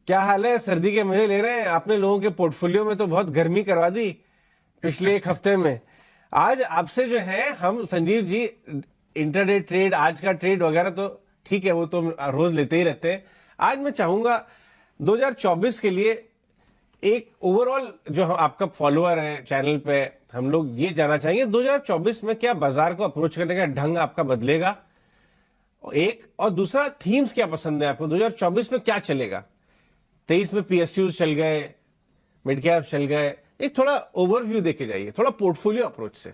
क्या हाल है? सर्दी के मजे ले रहे हैं? आपने लोगों के पोर्टफोलियो में तो बहुत गर्मी करवा दी पिछले एक हफ्ते में। आज आपसे जो है हम संजीव जी, इंटरडे ट्रेड, आज का ट्रेड वगैरह तो ठीक है, वो तो रोज लेते ही रहते हैं। आज मैं चाहूंगा 2024 के लिए एक ओवरऑल, जो आपका फॉलोअर है चैनल पे, हम लोग ये जानना चाहेंगे 2024 में क्या बाजार को अप्रोच करने का ढंग आपका बदलेगा, एक और दूसरा थीम्स क्या पसंद है आपको, 2024 में क्या चलेगा। 23 में पीएसयू चल गए, मिड कैप चल गए, एक थोड़ा ओवरव्यू देके जाइए, थोड़ा पोर्टफोलियो अप्रोच से।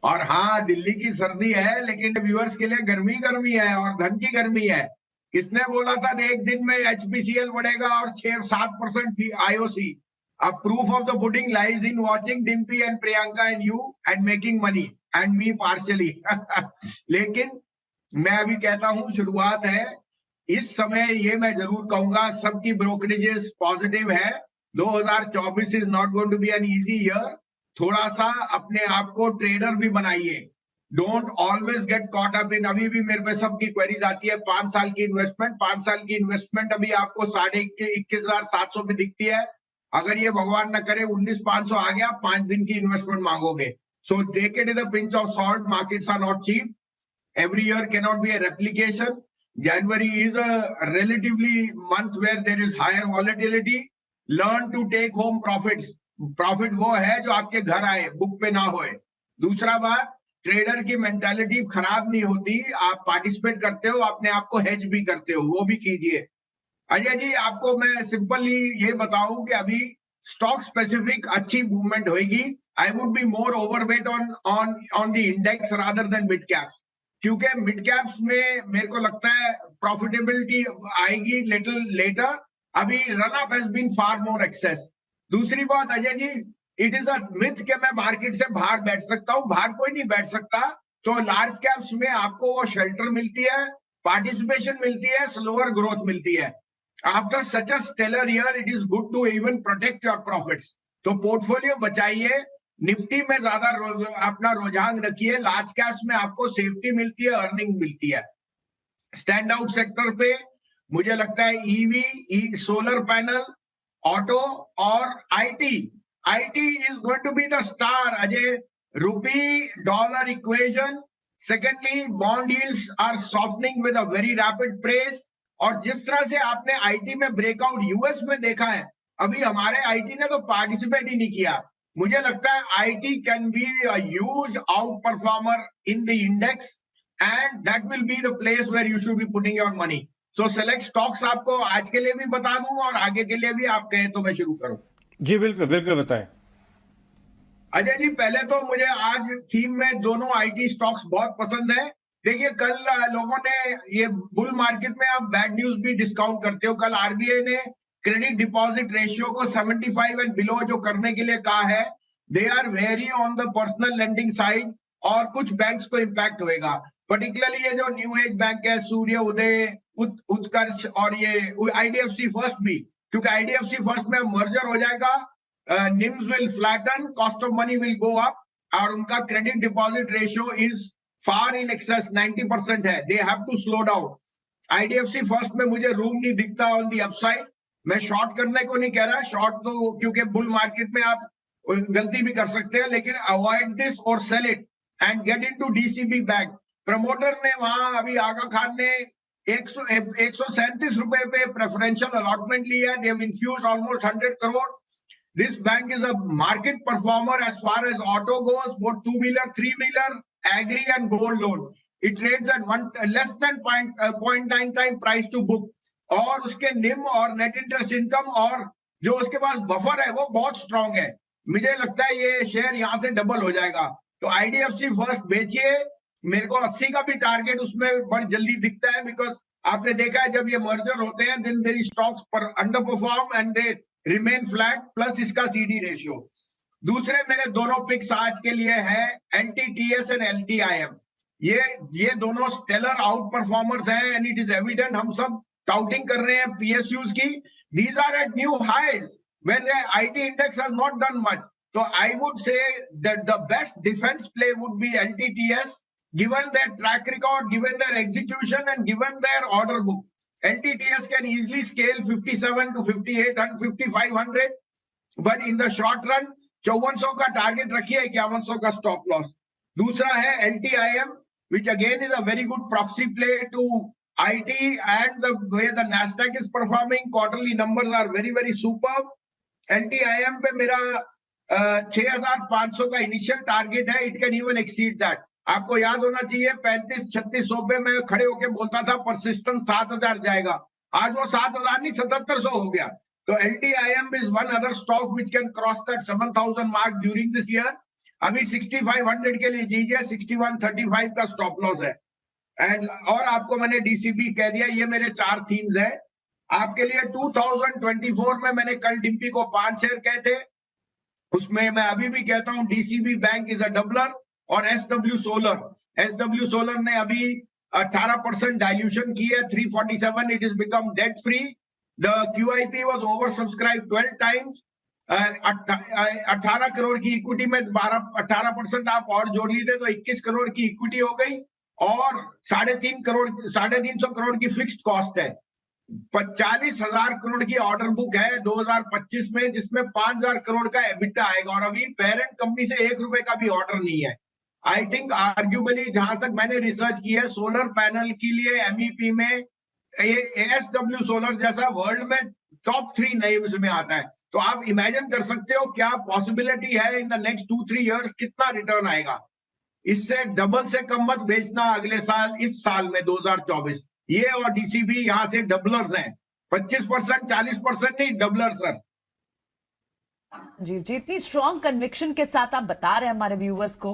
और हाँ, दिल्ली की सर्दी है लेकिन व्यूअर्स के लिए गर्मी गर्मी है और धन की गर्मी है। किसने बोला था एक दिन में एचपीसीएल बढ़ेगा और 6-7% आईओसी? अब proof of the pudding lies in watching Dimpy and Priyanka and you and making money and me partially. लेकिन मैं अभी कहता हूं शुरुआत है। इस समय ये मैं जरूर कहूंगा, सबकी ब्रोकरेजेस पॉजिटिव है। 2024 is not going to be an easy year. थोड़ा सा अपने आप को ट्रेडर भी बनाइए। Don't always get caught up in, अभी भी मेरे पे सबकी क्वेरीज आती है 5 साल की इन्वेस्टमेंट, 5 साल की इन्वेस्टमेंट अभी आपको 21,700 पे दिखती है। अगर ये भगवान न करे 19,500 आ गया, 5 दिन की इन्वेस्टमेंट मांगोगे। So take it with a pinch of salt, markets are not cheap. Every year cannot be a replication. January is a relatively month where there is higher volatility. Learn to take home profits. Profit वो है जो आपके घर आए, book पे ना होए। दूसरा बात, ट्रेडर की मेंटालिटी खराब नहीं होती। आप पार्टिसिपेट करते हो, अपने आप को हेज भी करते हो, वो भी कीजिए। अजय जी, आपको मैं सिंपली ये बताऊं कि अभी स्टॉक स्पेसिफिक अच्छी मूवमेंट होगी। I would be more overweight on on on the index rather than mid caps, क्योंकि मिड कैप्स में मेरे को लगता है प्रॉफिटेबिलिटी आएगी लिटिल लेटर। अभी run up has been far more excess. दूसरी बात Ajay ji, it is a myth कि मैं मार्केट से बाहर बैठ सकता हूं। बाहर कोई नहीं बैठ सकता। तो लार्ज कैप्स में आपको वो शेल्टर मिलती है, पार्टिसिपेशन मिलती है, स्लोअर ग्रोथ मिलती है। After such a stellar year it is good to even protect your profits. तो पोर्टफोलियो बचाइए, निफ्टी में ज्यादा अपना रुझान रखिए। लार्ज कैप्स में आपको सेफ्टी मिलती है, अर्निंग मिलती है। स्टैंड आउट सेक्टर पे मुझे लगता है ईवी, सोलर पैनल, ऑटो और IT. IT is going to be the star Ajay. Rupee dollar equation, secondly bond yields are softening with a very rapid pace. और जिस तरह से आपने आईटी में ब्रेकआउट यूएस में देखा है, अभी हमारे आईटी ने तो पार्टिसिपेट ही नहीं किया। मुझे लगता है IT can be a huge outperformer in the index and that will be the place where you should be putting your money. So select stocks आपको आज के लिए भी बता दूं और आगे के लिए भी आप कहें तो मैं शुरू करूं। जी बिल्कुल बिल्कुल, बताएं। अजय जी, पहले तो मुझे आज थीम में दोनों आईटी स्टॉक्स बहुत पसंद है। देखिए, कल लोगों ने ये बुल मार्केट में आप बैड न्यूज भी डिस्काउंट करते हो। कल आरबीआई ने क्रेडिट डिपॉजिट रेशियो को 75 एंड बिलो जो करने के लिए कहा है। They are very on the personal lending side और कुछ बैंक्स को इम्पैक्ट होएगा। पर्टिकुलरली ये जो न्यू एज बैंक है, सूर्य उदय, उत्कर्ष और ये आईडीएफसी फर्स्ट भी, क्योंकि आईडीएफसी फर्स्ट में मर्जर हो जाएगा। NIMs will flatten, cost of money will go up और उनका credit deposit ratio is far in excess 90% है। They have to slow down. IDFC First में मुझे रूम नहीं दिखता ऑन दी अपसाइड। मैं शॉर्ट करने को नहीं कह रहा, शॉर्ट तो क्योंकि बुल मार्केट में आप गलती भी कर सकते हैं, लेकिन अवॉइड दिस और sell it and get into DCB bank. Promoter ने वहां अभी आगा खान ने 137 रुपए पे प्रेफरेंशियल अलॉटमेंट लिया है। They have infused almost 100 crore. This bank is a market performer as far as auto goes, both two-wheeler, three-wheeler, agri and gold loan. It trades at less than 0.9 time price to book. और उसके निम और net interest income और जो उसके पास buffer है वो बहुत स्ट्रांग है। मुझे लगता है ये शेयर यहाँ से डबल हो जाएगा। तो आईडीएफसी फर्स्ट बेचिए। मेरे को 80 का भी टारगेट उसमें बड़ी जल्दी दिखता है, बिकॉज आपने देखा है जब ये मर्जर होते हैं देन देयर स्टॉक्स पर under perform and they remain flat, plus इसका सीडी रेशियो। दूसरे मेरे दोनों पिक्स आज के लिए है एनटीटीएस एंड एलटीआईएम। ये दोनों स्टेलर आउट परफॉर्मर्स हैं एंड इट इज एविडेंट। हम सब टाउटिंग कर रहे हैं पीएसयूज की। These are at new highs when the IT index has not done much. तो I would say that the best defence play would be LTTS, given their track record, given their execution and given their order book. LTTS can easily scale 57 to 58 and 5500, but in the short run 5400 का target रखिए, 5100 का stop loss. दूसरा है LTIM, which again is a very good proxy play to IT, and the way the Nasdaq is performing, quarterly numbers are very very superb. LTIM पे मेरा 6500 का initial target है, it can even exceed that. आपको याद होना चाहिए 35-3600 पे मैं खड़े होके बोलता था परसिस्टेंट 7000 जाएगा, आज वो 7000 नहीं 7700 हो गया। तो LTIM is one other stock which can cross that 7000 mark during this year। अभी 6500 के लिए दीजिए, 6135 का स्टॉप लॉस है। एंड और आपको मैंने DCB कह दिया, ये मेरे 4 थीम्स है आपके लिए। 2024 में मैंने कल डिम्पी को 5 शेयर कहे थे, उसमें मैं अभी भी कहता हूं DCB bank is a doubler, और SW सोलर ने अभी 18% डाइल्यूशन की है, 347, it is become debt free. The QIP was over subscribe 12 times. 18 crore की इक्विटी में 18% आप और जोड़ लीजिए तो 21 करोड़ की इक्विटी हो गई, और 350 करोड़ की फिक्स्ड कॉस्ट है। 40,000 करोड़ की ऑर्डर बुक है 2025 में, जिसमें 5,000 करोड़ का एबिटा आएगा, और अभी पेरेंट कंपनी से 1 रुपए का भी ऑर्डर नहीं है। आई थिंक आर्ग्यूबली, जहां तक मैंने रिसर्च की है, सोलर पैनल के लिए MEP में ASW सोलर जैसा वर्ल्ड में टॉप 3 नेम्स में आता है। तो आप इमेजिन कर सकते हो क्या पॉसिबिलिटी है इन द नेक्स्ट 2-3 इयर्स कितना रिटर्न आएगा। इससे डबल से कम मत बेचना अगले साल, इस साल में 2024। ये और DCB यहां से डबलर्स हैं, 25% 40% नहीं, डबलर सर। जी जी, इतनी स्ट्रॉन्ग कन्विक्शन के साथ आप बता रहे हैं हमारे व्यूअर्स को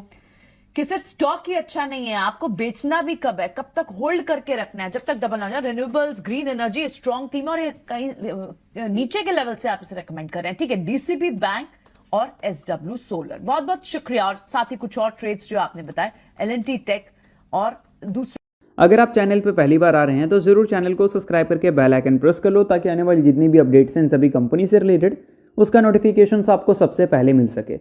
कि सिर्फ स्टॉक ही अच्छा नहीं है, आपको बेचना भी कब है, कब तक होल्ड करके रखना है, जब तक डबल ना हो जाए। Renewables, green energy strong theme, और ये कहीं नीचे के लेवल से आप इसे रेकमेंड कर रहे हैं। ठीक है, DCB बैंक और SW सोलर, बहुत बहुत शुक्रिया। और साथ ही कुछ और ट्रेड्स जो आपने बताए, L&T टेक और दूसरे। अगर आप चैनल पर पहली बार आ रहे हैं तो ज़रूर चैनल को सब्सक्राइब करके बेल आइकन प्रेस कर लो, ताकि आने वाली जितनी भी अपडेट्स हैं इन सभी कंपनी से रिलेटेड उसका नोटिफिकेशंस आपको सबसे पहले मिल सके।